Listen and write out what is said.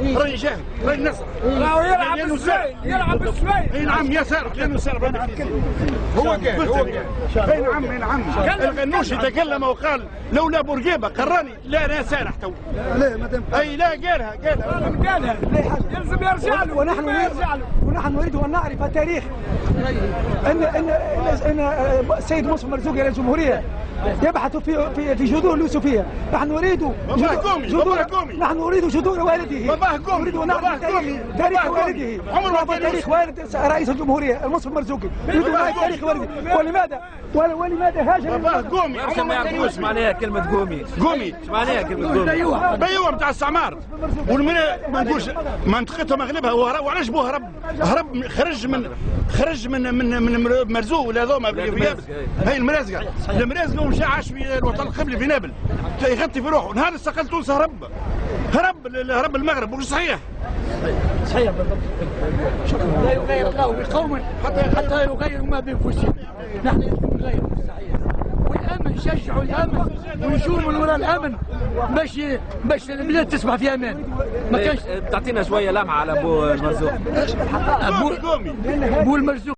راني جاهل راني نصر راهو يلعب بالسويد يلعب بالسويد. اي نعم يسار لانه سار هو قال اي نعم اي نعم الغنوشي تكلم وقال لولا بورقيبه قراني لا انا سارح تو لا ما دام اي لا قالها يلزم يرجع له ونحن نريد ان نعرف تاريخ ان السيد موسى مرزوقي رئيس الجمهوريه يبحث في جذور اليوسفيه. نحن نريد نحن نريد جذور والده. نريد ان نعرف تاريخ والده. تاريخ والد رئيس الجمهوريه الموسى مرزوقي. نريد ان نعرف تاريخ والده ولماذا هاجر. باباه قومي ما يعرفوش معناها كلمه قومي. ايش معناها كلمه قومي؟ بيوه نتاع السعمار والمنا ما نقولش منطقتهم اغلبها هو هرب. وعلاش بو هرب خرج من مرزوق ولا هذوما هاي المرازقه ومشى عاش في الوطن القبلي في نابل يغطي في روحه. نهار استقل تونس هرب المغرب. وش صحيح بالضبط. لا يغير الله بقوم حتى يغيروا ما بانفسهم. نحن يجب نغير صحيح. والامن نشجعوا الامن ونشوفوا من وراء الامن باش البلاد تصبح في امان. ما كانش تعطينا شويه لمعه على ابو المرزوق. ابو المرزوق